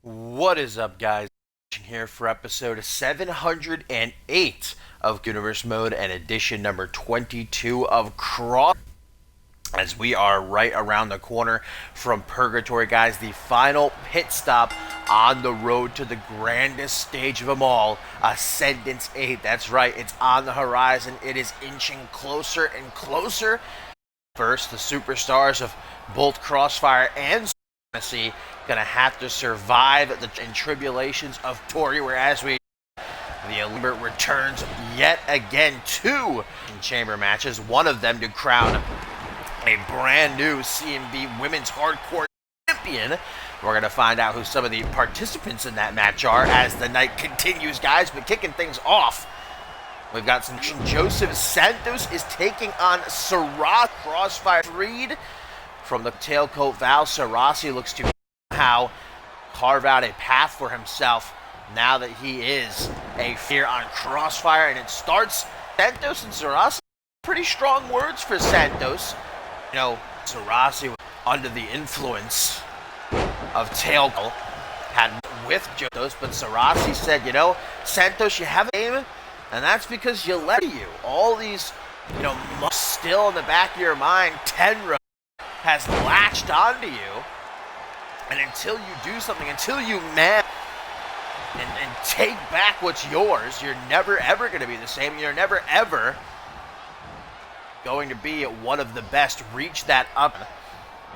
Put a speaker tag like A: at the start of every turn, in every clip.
A: What is up, guys? Here for episode 708 of Universe Mode and edition number 22 of Cross. As we are right around the corner from Purgatory, guys, the final pit stop on the road to the grandest stage of them all, Ascendance 8. That's right, it's on the horizon. It is inching closer and closer. First, the superstars of both Crossfire and Fantasy gonna have to survive the tribulations of Tori, whereas the Elite returns yet again two chamber matches, one of them to crown a brand new CMV Women's Hardcore Champion. We're going to find out who some of the participants in that match are as the night continues, guys. But kicking things off, we've got some Joseph Santos is taking on Sarah. Crossfire freed from the tailcoat Val. Sarasi looks to somehow carve out a path for himself now that he is a fear on Crossfire. And it starts Santos and Sarasi. Pretty strong words for Santos. You know, Sarasi was under the influence of tailcoat, had with Santos, but Sarasi said, you know, Santos, you have a game, and that's because you let you. All these, still in the back of your mind, Tenra has latched onto you, and until you do something, until you man and take back what's yours, you're never ever going to be the same. You're never ever going to be one of the best. Reach that up.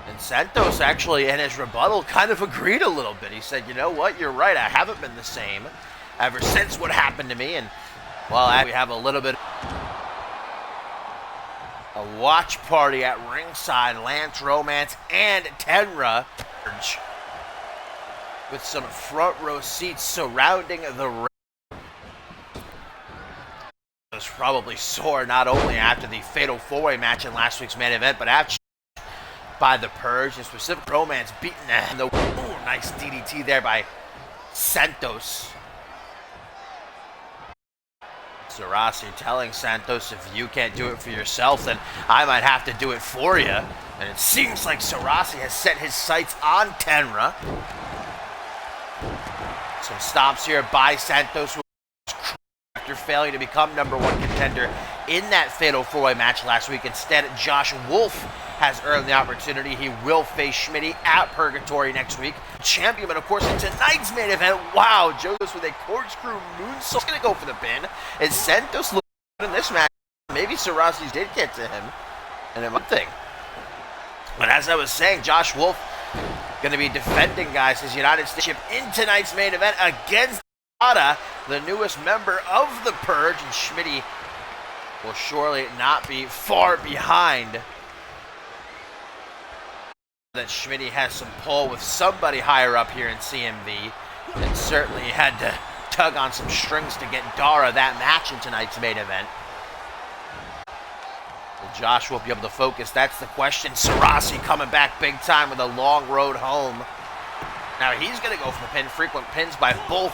A: And Santos actually in his rebuttal kind of agreed a little bit. He said, you know what, you're right, I haven't been the same ever since what happened to me. And well, we have a little bit a watch party at ringside. Lance Romance and Tenra with some front row seats surrounding the ring. Was probably sore not only after the Fatal 4-Way match in last week's main event, but after by the Purge, and specific Romance beating the nice DDT there by Santos. Sarasi telling Santos, if you can't do it for yourself, then I might have to do it for you. And it seems like Sarasi has set his sights on Tenra. Some stops here by Santos after failing to become number one contender in that Fatal 4-Way match last week. Instead, Josh Wolf has earned the opportunity. He will face Schmitty at Purgatory next week. Champion, of course, in tonight's main event. Wow, Joe's with a corkscrew moonsault. Going to go for the pin. And Santos looks good in this match. Maybe Sarasi did get to him. And one thing. But as I was saying, Josh Wolf going to be defending, guys, his United States Championship in tonight's main event against the newest member of the Purge, and Schmitty will surely not be far behind. That Schmitty has some pull with somebody higher up here in CMV, and certainly had to tug on some strings to get Dara that match in tonight's main event. Will Josh will be able to focus? That's the question. Sarasi coming back big time with a long road home. Now he's going to go for the pin. Frequent pins by both.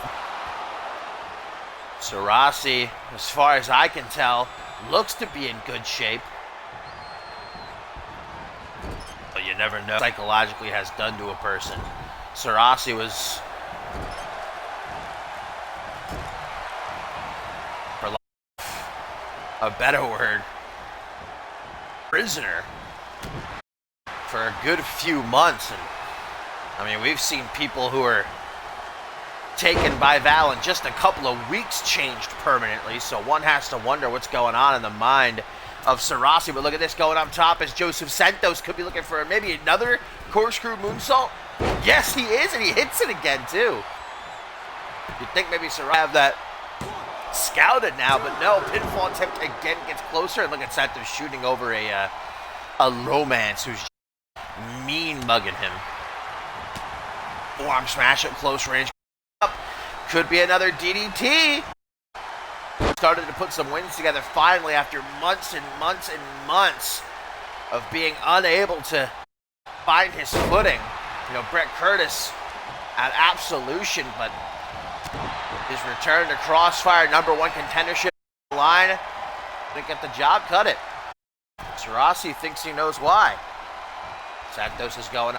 A: Sarasi, as far as I can tell, looks to be in good shape. But you never know what psychologically has done to a person. Sarasi was, for lack of a better word, prisoner for a good few months. And I mean, we've seen people who are taken by Val in just a couple of weeks changed permanently, so one has to wonder what's going on in the mind of Sarasi. But look at this, going up top as Joseph Santos could be looking for maybe another corkscrew moonsault. Yes, he is, and he hits it again too. You'd think maybe Sarasi have that scouted now, but no, pinfall attempt again gets closer, and look at Santos shooting over a Romance who's mean mugging him. Forearm smash at close range. Could be another DDT. Started to put some wins together finally after months and months and months of being unable to find his footing. You know, Brett Curtis at Absolution, but his return to Crossfire, number one contendership line, didn't get the job, cut it. Sarasi thinks he knows why. Santos is going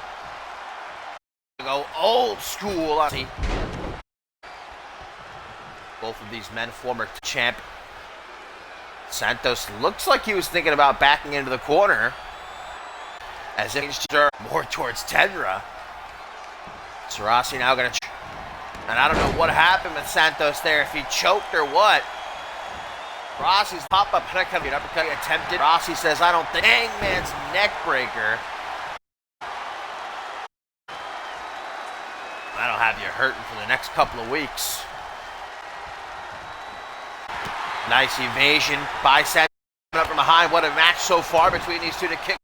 A: Go old school. See, both of these men former champ. Santos looks like he was thinking about backing into the corner, as if he's more towards Tenra. Sarasi now gonna, and I don't know what happened with Santos there, if he choked or what. Rossi's pop-up uppercut attempted. Rossi says, I don't think. Hangman's neck breaker. That'll have you hurting for the next couple of weeks. Nice evasion by Santos up from behind. What a match so far between these two to kick.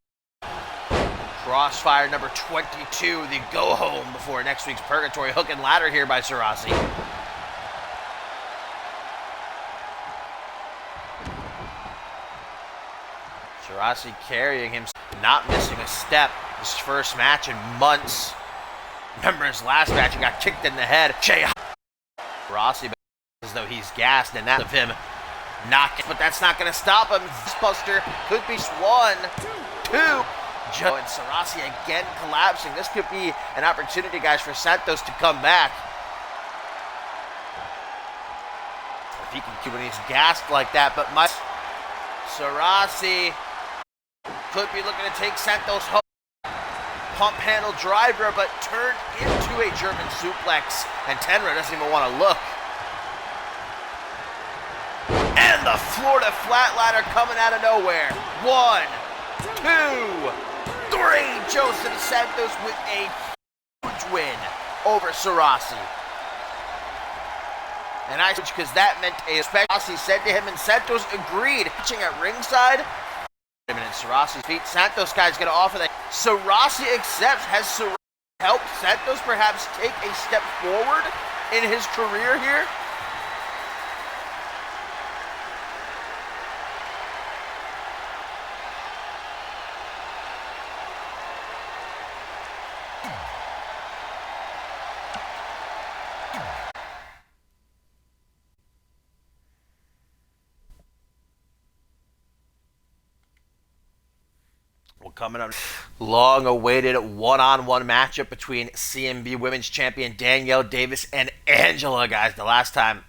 A: Crossfire number 22, the go home before next week's Purgatory. Hook and ladder here by Sarasi. Sarasi carrying him, not missing a step. His first match in months. Remember his last match, he got kicked in the head. Sarasi as though he's gassed, and that of him knocked, but that's not going to stop him. Buster could be 1, 2. Joe and Sarasi again collapsing. This could be an opportunity, guys, for Santos to come back. If he can keep when he's gasped like that, but Sarasi could be looking to take Santos home. Pump handle driver, but turned into a German suplex, and Tenra doesn't even want to look. And the Florida Flatladder coming out of nowhere. 1, 2, 3. Joseph Santos with a huge win over Sarasi. And I switched because that meant a Sarasi said to him, and Santos agreed. Pitching at ringside. And Sarasi's feet. Santos guy's going to offer that. Sarasi accepts. Has Sarasi helped Santos perhaps take a step forward in his career here? Coming up, long-awaited one-on-one matchup between CMV Women's Champion Danielle Davis and Angela, guys. The last time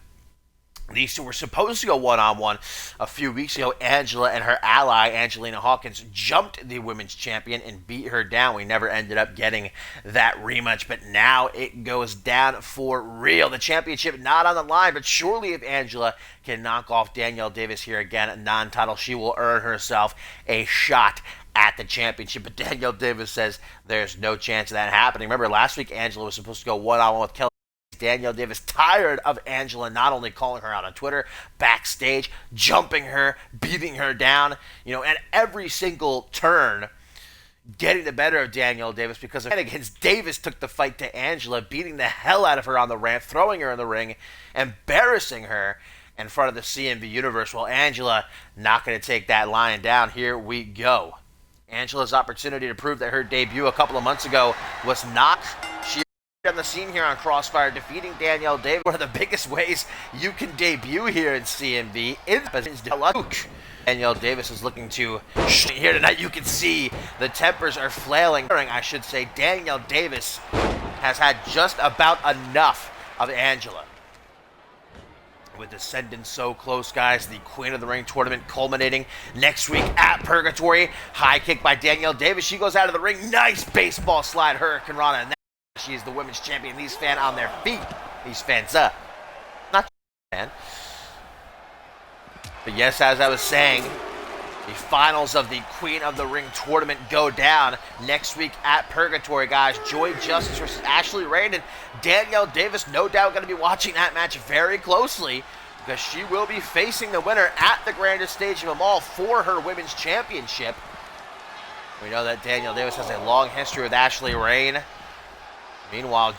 A: these two were supposed to go one-on-one a few weeks ago, Angela and her ally, Angelina Hawkins, jumped the Women's Champion and beat her down. We never ended up getting that rematch, but now it goes down for real. The championship not on the line, but surely if Angela can knock off Danielle Davis here again, non-title, she will earn herself a shot at the championship. But Danielle Davis says there's no chance of that happening. Remember, last week Angela was supposed to go one-on-one with Kelly. Danielle Davis tired of Angela not only calling her out on Twitter, backstage, jumping her, beating her down, and every single turn getting the better of Danielle Davis, because of against Davis took the fight to Angela, beating the hell out of her on the ramp, throwing her in the ring, embarrassing her in front of the CMV universe. Well, Angela not going to take that lying down. Here we go. Angela's opportunity to prove that her debut a couple of months ago was not. She on the scene here on Crossfire, defeating Danielle Davis. One of the biggest ways you can debut here in CMV is Danielle Davis is looking to here tonight. You can see the tempers are flailing. I should say Danielle Davis has had just about enough of Angela. With Ascendant so close, guys, the Queen of the Ring tournament culminating next week at Purgatory. High kick by Danielle Davis. She goes out of the ring. Nice baseball slide, Hurricane Rana. And she's the women's champion. These fans on their feet. These fans up. Not fan. But yes, as I was saying, the finals of the Queen of the Ring tournament go down next week at Purgatory, guys. Joy Justice versus Ashley Rain, and Danielle Davis no doubt going to be watching that match very closely, because she will be facing the winner at the grandest stage of them all for her women's championship. We know that Danielle Davis has a long history with Ashley Rain. Meanwhile,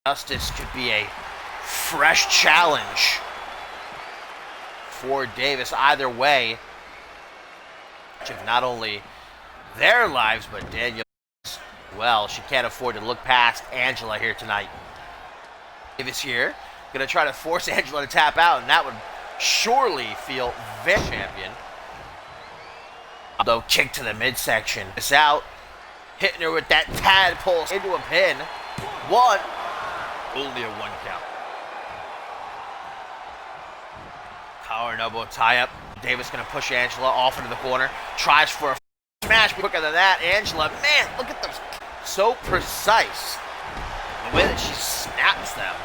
A: Justice could be a fresh challenge for Davis. Either way, of not only their lives, but Danielle, well, she can't afford to look past Angela here tonight. Davis here, going to try to force Angela to tap out, and that would surely feel very champion. Although, kick to the midsection. This out, hitting her with that tadpole into a pin. One. Only a 1 count. Power and elbow tie-up. Davis going to push Angela off into the corner. Tries for a smash. Quicker than that. Angela, man, look at those. So precise. The way that she snaps them.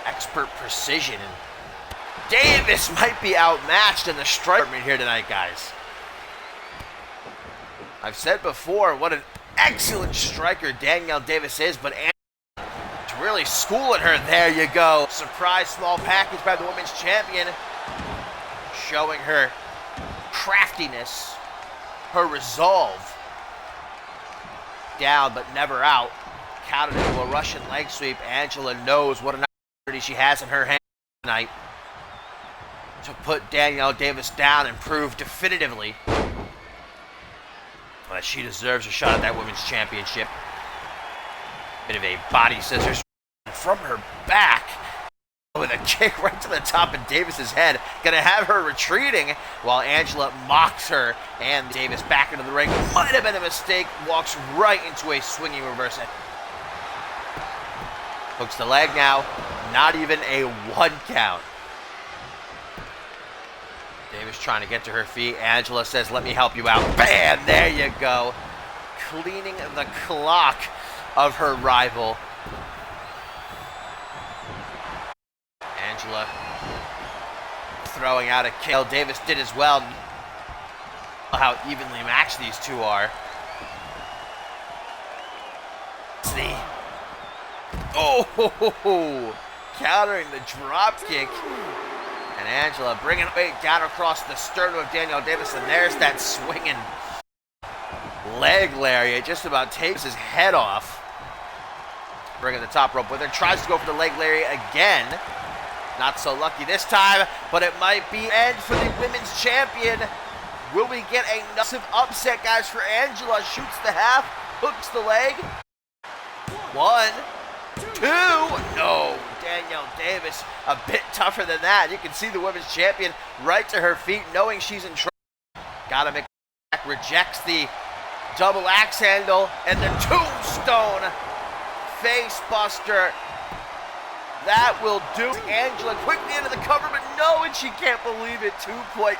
A: Expert precision. Davis might be outmatched in the strike department here tonight, guys. I've said before what an excellent striker Danielle Davis is, but Angela really schooling her. There you go. Surprise small package by the women's champion. Showing her craftiness, her resolve. Down but never out. Counted into a Russian leg sweep. Angela knows what an opportunity she has in her hand tonight to put Danielle Davis down and prove definitively that she deserves a shot at that women's championship. Bit of a body scissors from her back with a kick right to the top of Davis's head. Gonna have her retreating while Angela mocks her, and Davis back into the ring. Might have been a mistake. Walks right into a swinging reverse. Hooks the leg now. Not even a 1 count. Davis trying to get to her feet. Angela says, let me help you out. Bam! There you go. Cleaning the clock of her rival. Angela throwing out a kick. Davis did as well. How evenly matched these two are. See. Oh, countering the drop kick. And Angela bringing weight down across the sternum of Danielle Davis. And there's that swinging leg lariat. Just about takes his head off. Bringing the top rope with her. Tries to go for the leg lariat again. Not so lucky this time, but it might be end for the women's champion. Will we get a massive upset, guys, for Angela? Shoots the half, hooks the leg. 1, 2, no. Danielle Davis a bit tougher than that. You can see the women's champion right to her feet, knowing she's in trouble. Gotta make back, rejects the double axe handle, and the tombstone face buster. That will do. Angela quickly into the cover, but no, and she can't believe it. 2.999.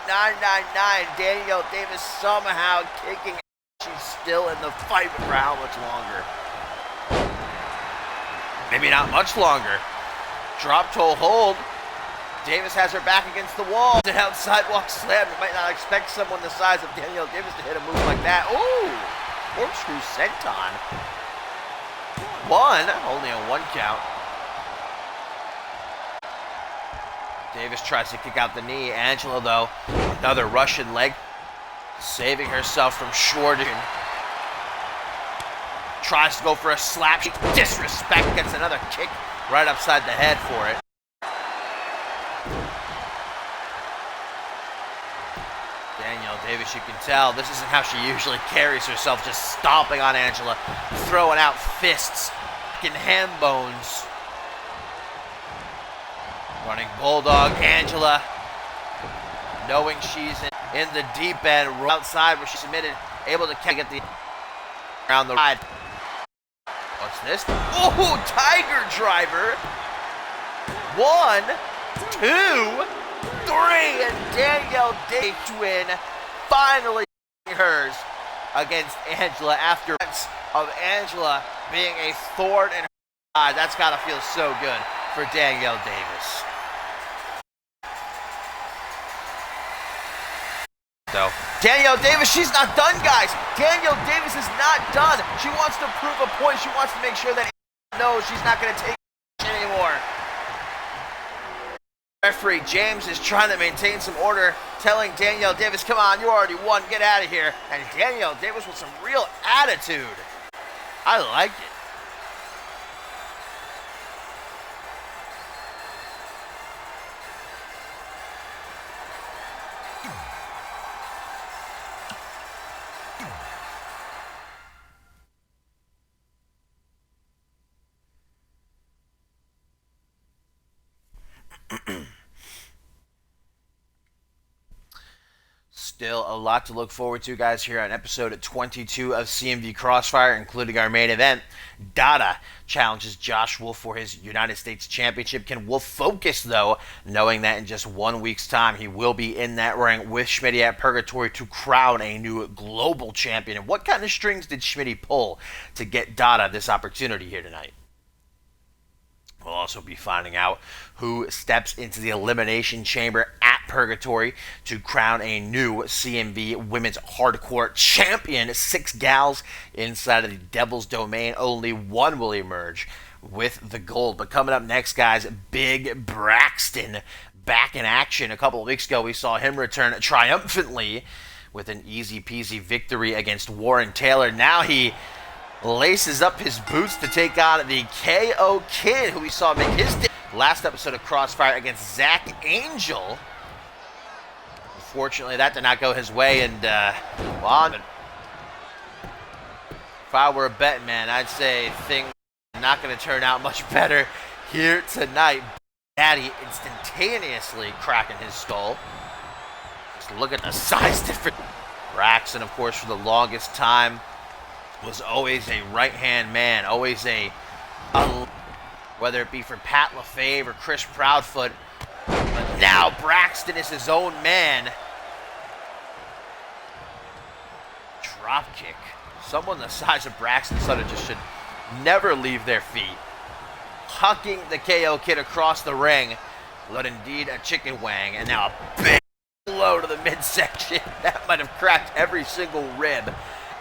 A: Danielle Davis somehow kicking. She's still in the fight, but for how much longer? Maybe not much longer. Drop toe hold. Davis has her back against the wall. An outside walk slam. You might not expect someone the size of Danielle Davis to hit a move like that. Ooh, corkscrew senton. 1, only a 1 count. Davis tries to kick out the knee. Angela, though, another Russian leg, saving herself from Schwarden. Tries to go for a slap. She disrespect, gets another kick right upside the head for it. Danielle Davis, you can tell, this isn't how she usually carries herself, just stomping on Angela, throwing out fists, kicking ham bones. Running bulldog, Angela, knowing she's in the deep end, outside where she submitted, able to get the around the ride. What's this? Oh, tiger driver. 1, 2, 3, and Danielle Davis win, finally hers against Angela after months of Angela being a thorn in her side. That's gotta feel so good for Danielle Davis. Danielle Davis, she's not done, guys. Danielle Davis is not done. She wants to prove a point. She wants to make sure that knows she's not going to take anymore. Referee James is trying to maintain some order, telling Danielle Davis, come on, you already won, get out of here. And Danielle Davis with some real attitude. I like it. Still a lot to look forward to, guys, here on episode 22 of CMV Crossfire, including our main event. Dada challenges Josh Wolf for his United States Championship. Can Wolf focus, though, knowing that in just 1 week's time he will be in that ring with Schmitty at Purgatory to crown a new global champion? And what kind of strings did Schmitty pull to get Dada this opportunity here tonight? We'll also be finding out who steps into the Elimination Chamber at Purgatory to crown a new CMV Women's Hardcore Champion. 6 gals inside of the Devil's Domain. Only one will emerge with the gold. But coming up next, guys, Big Braxton back in action. A couple of weeks ago, we saw him return triumphantly with an easy-peasy victory against Warren Taylor. Now he laces up his boots to take on the KO Kid, who we saw make his last episode of Crossfire against Zach Angel. Unfortunately, that did not go his way, and well, if I were a betting man, I'd say things are not going to turn out much better here tonight. Daddy instantaneously cracking his skull. Just look at the size difference. Braxton, of course, for the longest time was always a right-hand man, always a whether it be for Pat LaFave or Chris Proudfoot. But now Braxton is his own man. Drop kick. Someone the size of Braxton Sutter just should never leave their feet. Hucking the KO Kid across the ring. But indeed a chicken wang. And now a big blow to the midsection. That might have cracked every single rib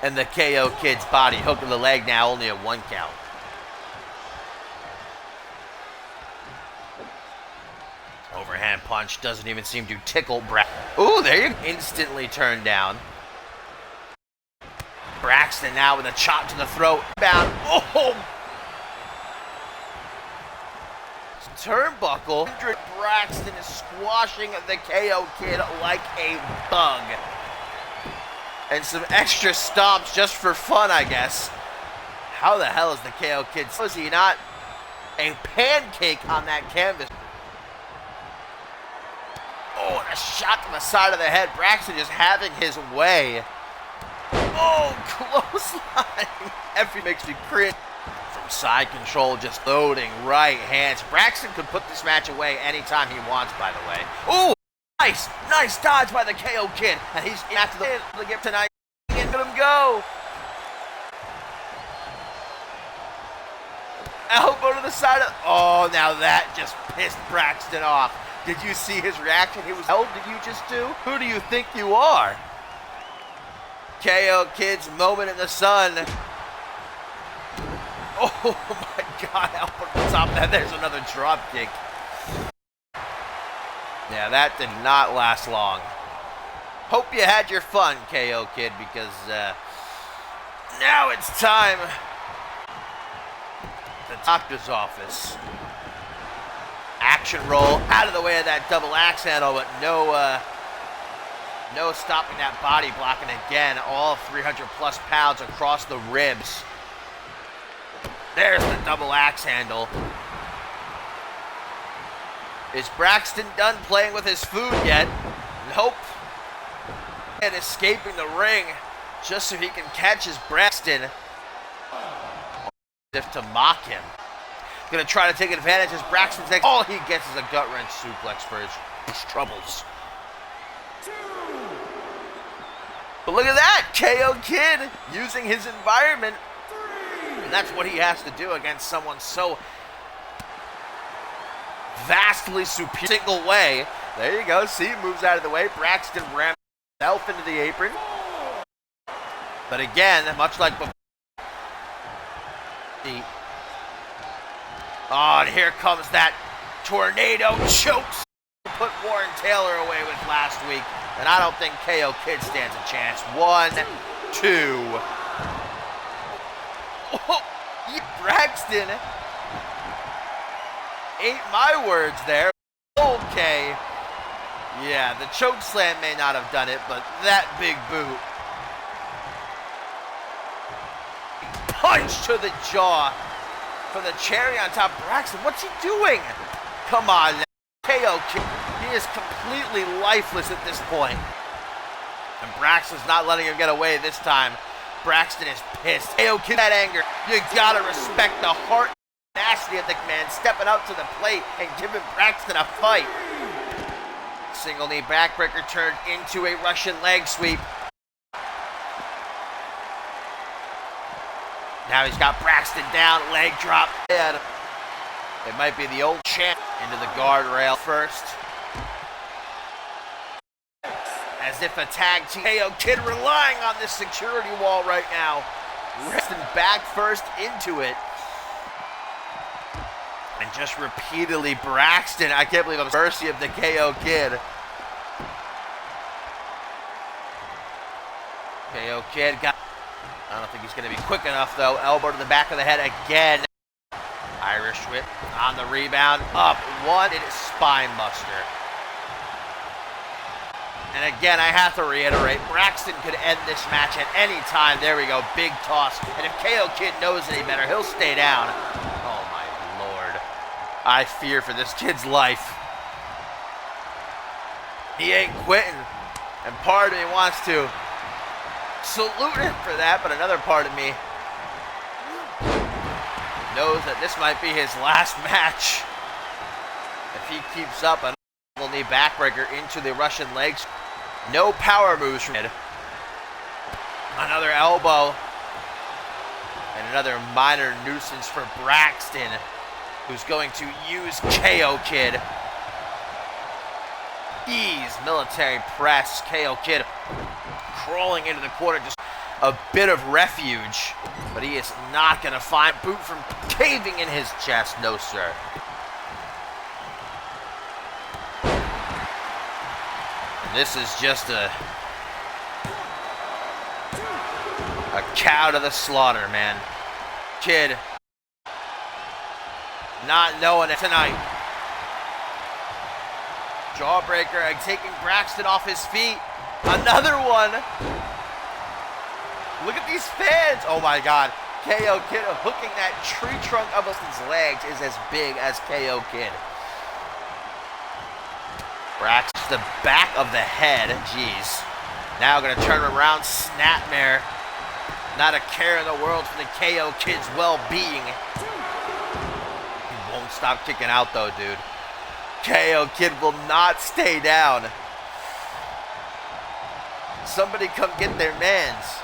A: in the KO Kid's body. Hooking the leg now only a 1 count. Overhand punch doesn't even seem to tickle Braxton. Ooh, there you go. Instantly turned down. Braxton now with a chop to the throat. Bound. Oh! Turnbuckle. Braxton is squashing the KO Kid like a bug. And some extra stomps just for fun, I guess. How the hell is the KO Kid? Was he not a pancake on that canvas? Oh, and a shot to the side of the head. Braxton just having his way. Oh, clothesline. Everything makes me cringe. From side control, just loading right hands. Braxton could put this match away anytime he wants, by the way. Oh, nice dodge by the KO Kid. And he's after the gift tonight. And let him go. Elbow to the side of... Oh, now that just pissed Braxton off. Did you see his reaction? He was, "Hell did you just do? Who do you think you are?" KO Kid's moment in the sun. Oh my God, elbow to the top. And there's another drop kick. Yeah, that did not last long. Hope you had your fun, KO Kid, because now it's time. The doctor's office. Action roll out of the way of that double axe handle, but no stopping that body blocking again. All 300 plus pounds across the ribs. There's the double axe handle. Is Braxton done playing with his food yet? Nope. And escaping the ring just so he can catch his Braxton. As if to mock him. Gonna try to take advantage as Braxton's next. All he gets is a gut wrench suplex for his troubles. But look at that, KO Kid using his environment. And that's what he has to do against someone so vastly superior. Single way. There you go. See, moves out of the way. Braxton rams himself into the apron. But again, much like before. Oh, and here comes that tornado chokes. Put Warren Taylor away with last week. And I don't think KO Kid stands a chance. 1, 2. Oh, Braxton ate my words there. Okay. Yeah, the choke slam may not have done it, but that big boot. Punch to the jaw. For the cherry on top. Braxton, what's he doing? Come on now. KO Kid. He is completely lifeless at this point. And Braxton's not letting him get away this time. Braxton is pissed. KO Kid, that anger. You gotta respect the heart and tenacity of the man stepping up to the plate and giving Braxton a fight. Single knee backbreaker turned into a Russian leg sweep. Now he's got Braxton down, leg drop. It might be the old champ into the guardrail first. As if a tag team. KO Kid relying on this security wall right now. Resting back first into it. And just repeatedly Braxton, I can't believe I'm mercy of the KO Kid. KO Kid got, I don't think he's going to be quick enough though. Elbow to the back of the head again. Irish whip on the rebound. Up one. It is spine buster. And again, I have to reiterate, Braxton could end this match at any time. There we go, big toss. And if KO Kid knows any better, he'll stay down. Oh my Lord. I fear for this kid's life. He ain't quitting. And part of me wants to salute him for that, but another part of me knows that this might be his last match. If he keeps up a knee backbreaker into the Russian legs. No power moves from it. Another elbow. And another minor nuisance for Braxton, who's going to use KO Kid. Ease military press. KO Kid crawling into the corner, just a bit of refuge. But he is not going to find boot from caving in his chest. No, sir. This is just a cow to the slaughter, man. Kid not knowing it tonight. Jawbreaker and taking Braxton off his feet. Another one. Look at these fans. Oh my God. KO Kid hooking that tree trunk of his legs is as big as KO Kid. Braxton, the back of the head. Jeez. Now going to turn him around. Snapmare. Not a care in the world for the KO Kid's well-being. He won't stop kicking out though, dude. KO Kid will not stay down. Somebody come get their mans.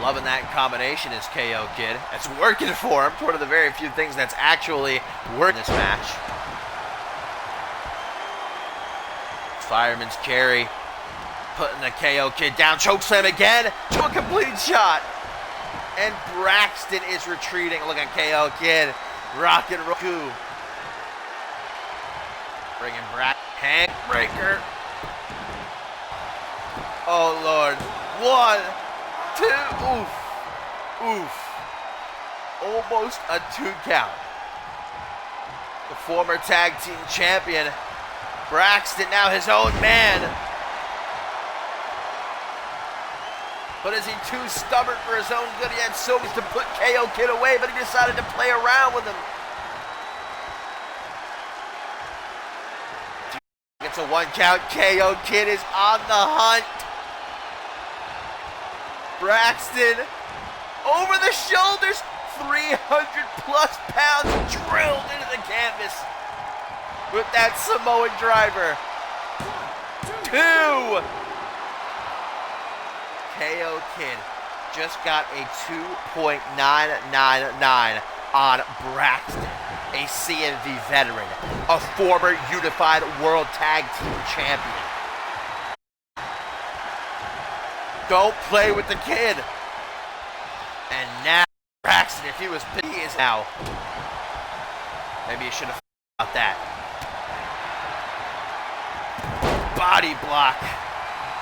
A: Loving that combination is KO Kid. It's working for him. It's one of the very few things that's actually working this match. Fireman's carry, putting the KO Kid down, chokeslam again to a complete shot. And Braxton is retreating. Look at KO Kid, rock and roll. Bringing Braxton, hand breaker. Oh Lord, 1, 2, oof, oof. Almost a 2 count. The former tag team champion, Braxton, now his own man. But is he too stubborn for his own good? He had so much to put KO Kid away, but he decided to play around with him. It's a 1 count. KO Kid is on the hunt. Braxton over the shoulders. 300 plus pounds drilled into the canvas with that Samoan driver. 2. KO Kid just got a 2.999 on Braxton, a CMV veteran, a former Unified World Tag Team Champion. Don't play with the kid. And now Braxton, if he was, he is now. Maybe you should have about that. Body block.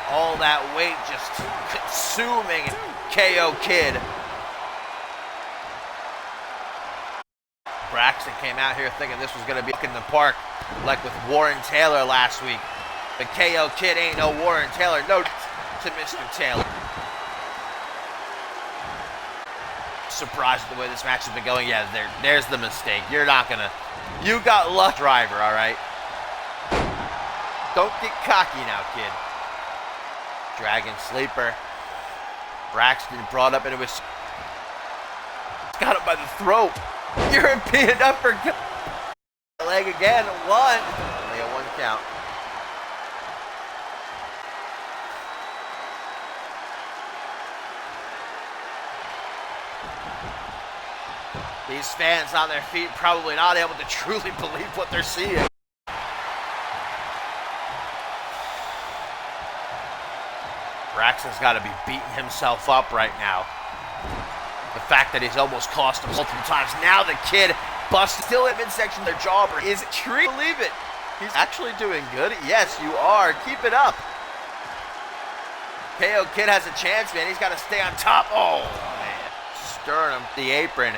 A: All that weight just consuming KO Kid. Braxton came out here thinking this was going to be in the park like with Warren Taylor last week. But KO Kid ain't no Warren Taylor. No to Mr. Taylor. Surprised at the way this match has been going. Yeah, there's the mistake. You're not going to... You got luck, driver, all right? Don't get cocky now, kid. Dragon sleeper. Braxton brought up into his... Got him by the throat. European uppercut. Leg again. One. Only a 1 count. These fans on their feet probably not able to truly believe what they're seeing. Braxton's got to be beating himself up right now. The fact that he's almost cost him multiple times. Now the kid busts still at midsection their jobber. Is it true? Believe it. He's actually doing good. Yes, you are. Keep it up. KO Kid has a chance, man. He's got to stay on top. Oh, man. Sternum, the apron.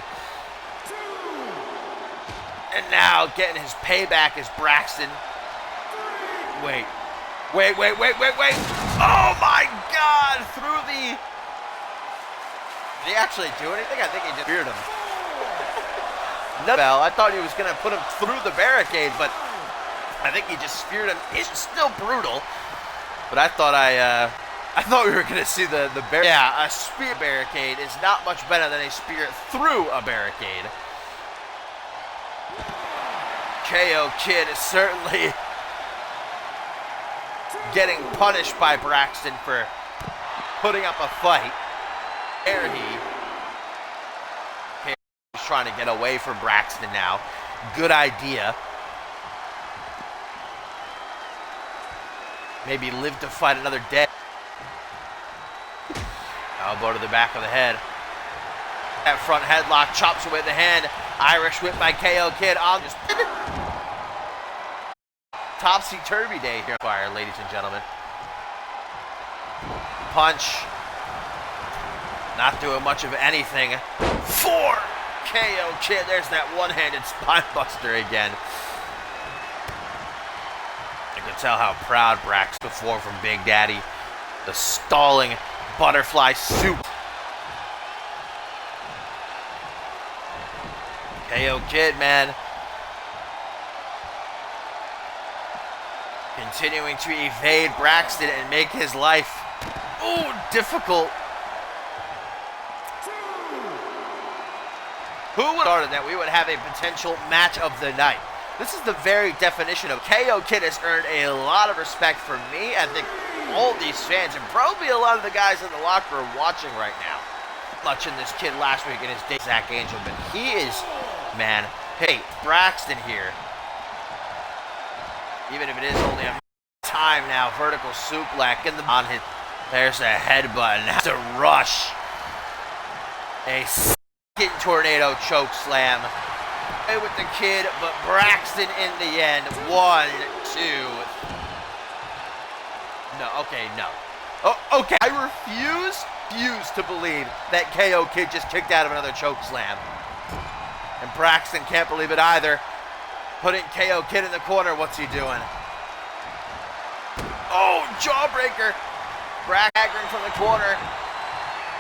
A: And now getting his payback is Braxton. Wait. Oh my God! Through the... Did he actually do anything? I think he just speared him. No, I thought he was going to put him through the barricade, but I think he just speared him. It's still brutal. But I thought we were going to see the barricade. Yeah, a spear barricade is not much better than a spear through a barricade. KO Kid is certainly getting punished by Braxton for putting up a fight. There he's trying to get away from Braxton now. Good idea. Maybe live to fight another day. Elbow to the back of the head. That front headlock chops away the hand. Irish whip by KO Kid. On just topsy-turvy day here, Fire, ladies and gentlemen. Punch. Not doing much of anything. 4 KO Kid. There's that one-handed spine buster again. You can tell how proud Braxton before from Big Daddy. The stalling butterfly soup. KO Kid, man. Continuing to evade Braxton and make his life, difficult. Who would have thought that we would have a potential match of the night? This is the very definition of KO Kid has earned a lot of respect from me. I think all these fans and probably a lot of the guys in the locker room watching right now. Watching this kid last week in his day, Zach Angel, but he is, man. Hey, Braxton here. Even if it is only a time now, vertical suplex in the on his. There's a headbutt. That's a rush. A second tornado choke slam. With the kid, but Braxton in the end. 1, 2. No, okay, no. Oh, okay. I refuse to believe that KO Kid just kicked out of another choke slam. And Braxton can't believe it either. Putting KO Kid in the corner. What's he doing? Oh, jawbreaker. Braxton from the corner.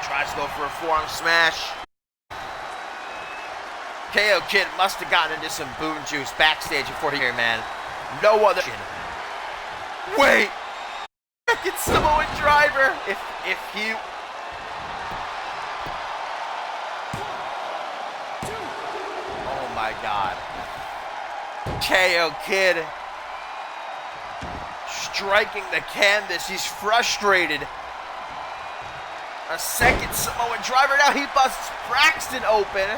A: Tries to go for a forearm smash. KO Kid must have gotten into some boon juice backstage before here, man. No other. Wait. Second Samoan driver. If he. Oh my God. KO Kid striking the canvas. He's frustrated. A second Samoan driver. Now he busts Braxton open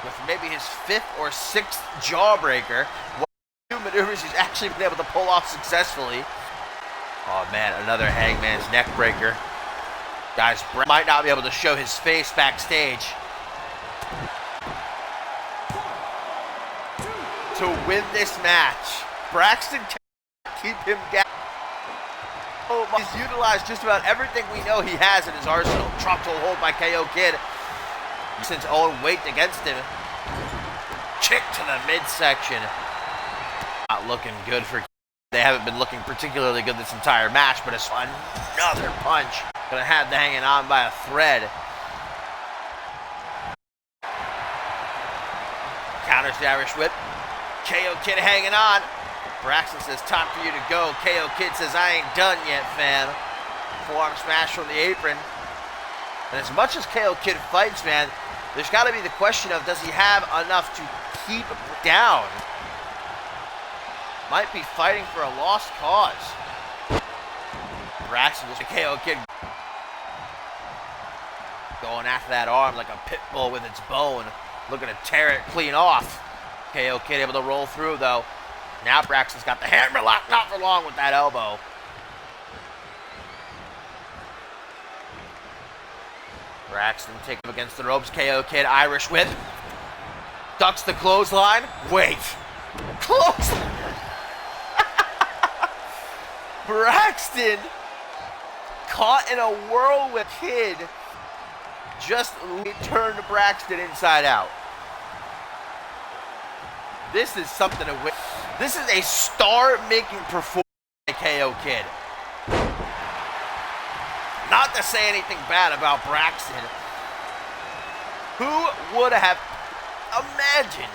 A: with maybe his 5th or 6th jawbreaker. One of the 2 maneuvers he's actually been able to pull off successfully. Oh man, another Hangman's neck breaker. Guys, might not be able to show his face backstage. To win this match, Braxton can't keep him down. Oh, he's utilized just about everything we know he has in his arsenal. Drop toe hold by KO Kid. Since own weight against him. Kick to the midsection. Not looking good for. They haven't been looking particularly good this entire match, but it's another punch. Gonna have the hanging on by a thread. Counters the Irish whip. KO Kid hanging on. Braxton says, time for you to go. KO Kid says, I ain't done yet, fam. Forearm smash from the apron. And as much as KO Kid fights, man, there's got to be the question of, does he have enough to keep down? Might be fighting for a lost cause. Braxton just KO Kid going after that arm like a pit bull with its bone, looking to tear it clean off. KO Kid able to roll through, though. Now Braxton's got the hammerlock, not for long with that elbow. Braxton take him against the ropes. KO Kid, Irish whip. Ducks the clothesline. Wait. Clothesline. Braxton caught in a whirlwind. Kid just turned Braxton inside out. This is something to win. This is a star-making performance by KO Kid. Not to say anything bad about Braxton. Who would have imagined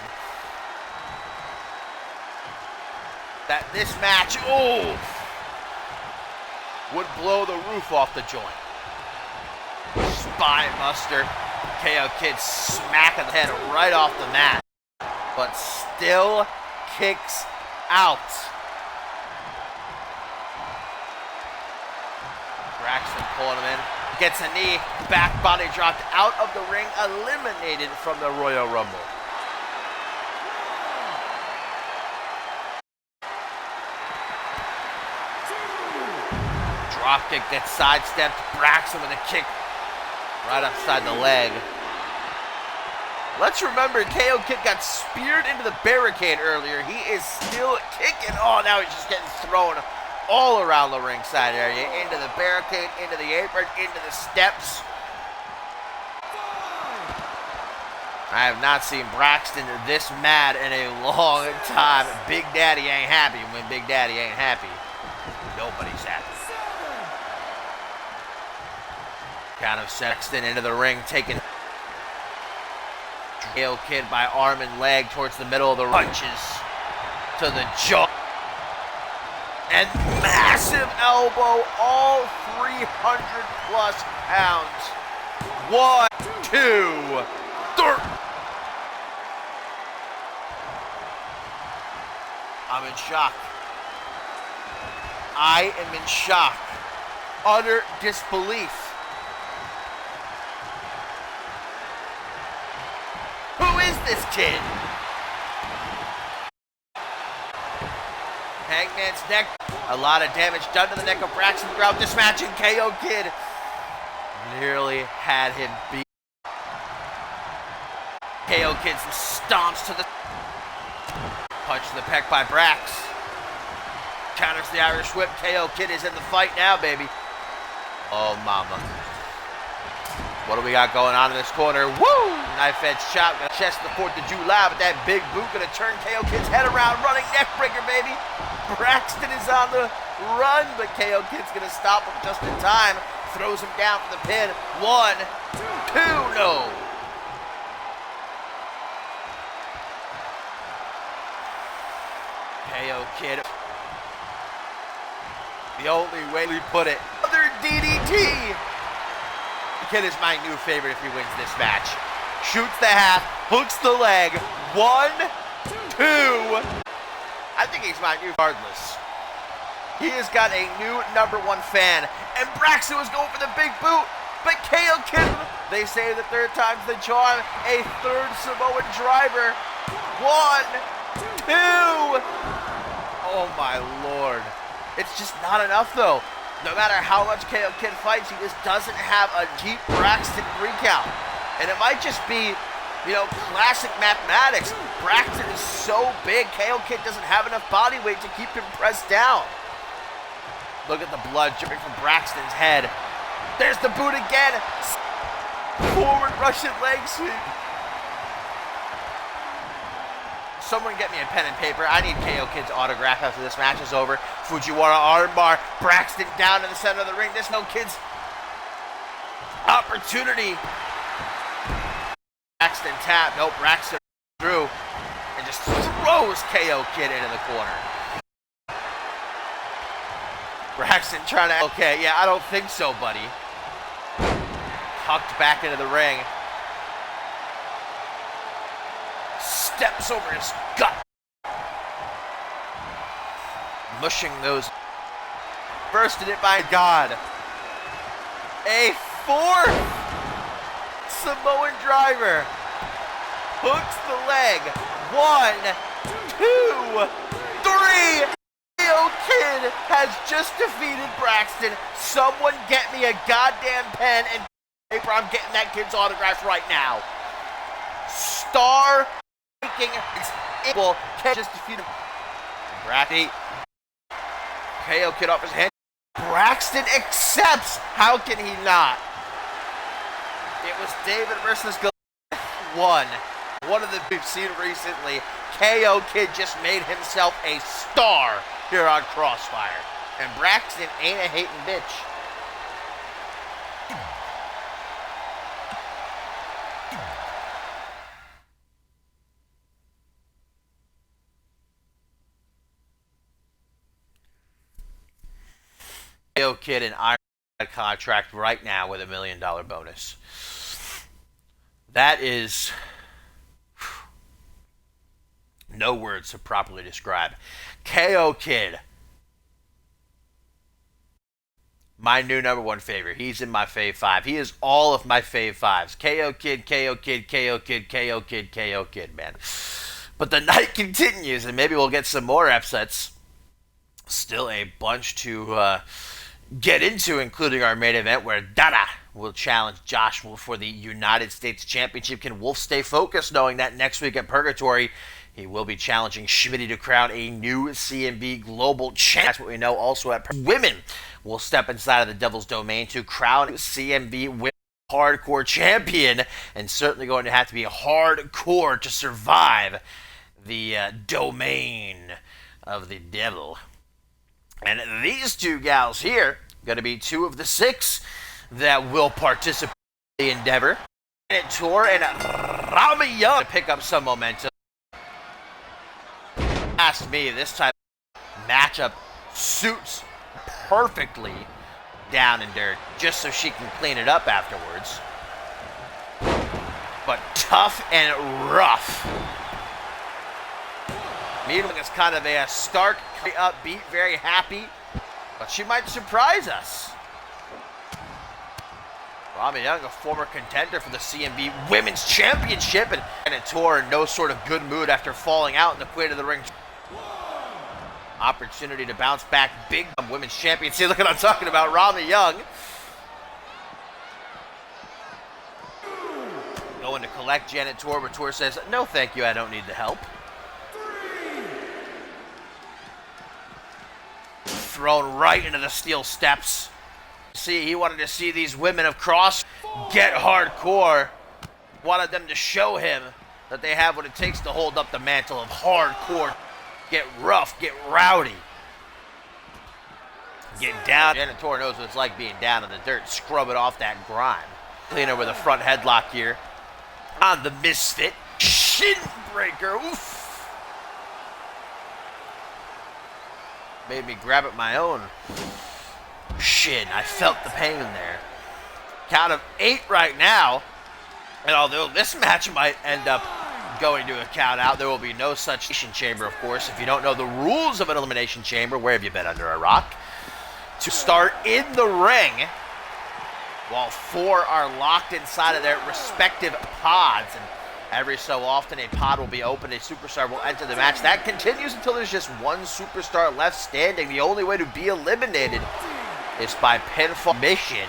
A: that this match, would blow the roof off the joint? Spine buster. KO Kid smacking the head right off the mat, but still kicks out. Braxton pulling him in. Gets a knee. Back body dropped out of the ring. Eliminated from the Royal Rumble. Dropkick gets sidestepped. Braxton with a kick right upside the leg. Let's remember, KO Kid got speared into the barricade earlier. He is still kicking. Oh, now he's just getting thrown all around the ringside area. Into the barricade, into the apron, into the steps. I have not seen Braxton this mad in a long time. Big Daddy ain't happy. When Big Daddy ain't happy, nobody's happy. Kind of Sexton into the ring, taking KO Kid by arm and leg towards the middle of the punches to the jaw. And massive elbow, all 300 plus pounds. 1, 2, 3. I'm in shock. I am in shock. Utter disbelief. Who is this kid? Hangman's neck. A lot of damage done to the neck of Braxton throughout this match, and KO Kid nearly had him beat. KO Kid stomps to the punch to the pec by Brax. Counters the Irish whip. KO Kid is in the fight now, baby. Oh, mama. What do we got going on in this corner? Woo! Knife edge chop. Gonna chest the 4th of July, but that big boot gonna turn KO Kid's head around. Running neck breaker, baby. Braxton is on the run, but KO Kid's gonna stop him just in time. Throws him down for the pin. 1, 2, no. KO Kid. The only way we put it. Another DDT. The Kid is my new favorite if he wins this match. Shoots the half, hooks the leg. 1, 2. I think he's my new regardless. He has got a new #1 fan. And Braxton was going for the big boot. But KO Kid, they say the third time's the charm. A third Samoan driver. 1, 2. Oh my lord. It's just not enough though. No matter how much KO Kid fights, he just doesn't have a deep Braxton recount. And it might just be, classic mathematics. Braxton is so big, KO Kid doesn't have enough body weight to keep him pressed down. Look at the blood dripping from Braxton's head. There's the boot again. Forward Russian leg sweep. Someone get me a pen and paper. I need KO Kid's autograph after this match is over. Fujiwara armbar. Braxton down in the center of the ring. This no Kid's opportunity. Braxton tap. Nope, Braxton through and just throws KO Kid into the corner. Braxton trying to... Okay, yeah, I don't think so, buddy. Hucked back into the ring. Steps over his gut. Mushing those. Bursted it by God. A fourth Samoan driver. Hooks the leg. 1, 2, 3. KO Kid has just defeated Braxton. Someone get me a goddamn pen and paper. I'm getting that kid's autograph right now. Star making equal. Kid just defeated Braxton. KO Kid off his head. Braxton accepts. How can he not? It was David versus Goliath. One of the we've seen recently. KO Kid just made himself a star here on Crossfire. And Braxton ain't a hating bitch. KO Kid and Iron contract right now with $1 million bonus. That is no words to properly describe. KO Kid, my new #1 favorite. He's in my fave 5. He is all of my fave 5s. KO Kid, KO Kid, KO Kid, KO Kid, KO Kid, man. But the night continues, and maybe we'll get some more upsets. Still a bunch to get into, including our main event where Dada will challenge Josh Wolf for the United States Championship. Can Wolf stay focused knowing that next week at Purgatory he will be challenging Schmitty to crown a new CMV Global Champ? That's what we know. Also at Women will step inside of the Devil's Domain to crown CMV Women Hardcore Champion, and certainly going to have to be hardcore to survive the domain of the devil. And these two gals here going to be 2 of the 6 that will participate in the endeavor. And Tour and Rami Young to pick up some momentum. Ask me, this type of matchup suits perfectly down and dirty, just so she can clean it up afterwards. But tough and rough. Meanwhile, it's kind of a stark, upbeat, very happy, but she might surprise us. Rami Young, a former contender for the CMV Women's Championship, and a Tour in no sort of good mood after falling out in the Queen of the Ring. Opportunity to bounce back big Women's Champion. See, look what I'm talking about, Rami Young. Going to collect Janet Tour, but Tour says, no thank you, I don't need the help. Thrown right into the steel steps. See, he wanted to see these women of Cross get hardcore. Wanted them to show him that they have what it takes to hold up the mantle of hardcore. Get rough, get rowdy. Get down. Janitor knows what it's like being down in the dirt, scrubbing off that grime. Clean over the front headlock here. On the Misfit. Shin breaker, oof. Made me grab at my own shin. I felt the pain there. Count of 8 right now. And although this match might end up going to a count out, there will be no such elimination chamber, of course. If you don't know the rules of an elimination chamber, where have you been, under a rock? To start in the ring, while 4 are locked inside of their respective pods. And every so often, a pod will be open, a superstar will enter the match. That continues until there's just 1 superstar left standing. The only way to be eliminated is by pinfall mission.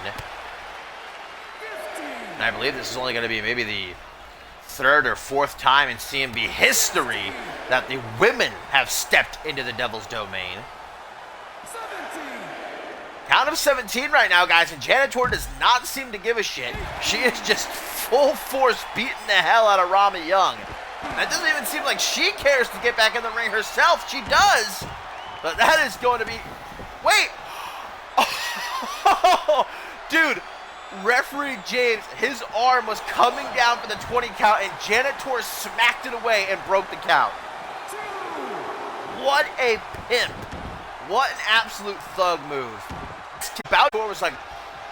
A: And I believe this is only going to be maybe the 3rd or 4th time in CMV history that the women have stepped into the Devil's Domain. 17. Count of 17 right now, guys, and Janitor does not seem to give a shit. She is just full force beating the hell out of Rami Young. That doesn't even seem like she cares to get back in the ring herself. She does, but that is going to be... Wait! Oh, dude, referee James, his arm was coming down for the 20 count, and Janitor smacked it away and broke the count. What a pimp. What an absolute thug move. Balor was like,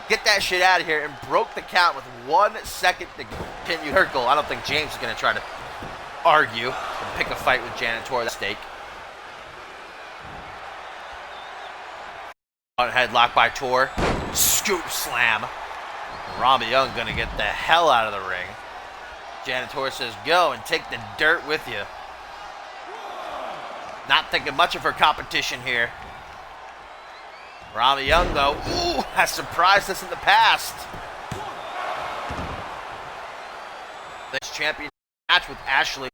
A: get that shit out of here, and broke the count with 1 second to continue circle. I don't think James is going to try to argue and pick a fight with Janitor. That's stake. Headlock by Tor. Scoop slam. Rami Young going to get the hell out of the ring. Janitor says, go and take the dirt with you. Not thinking much of her competition here. Rami Young, though, has surprised us in the past. This champion match with Ashley.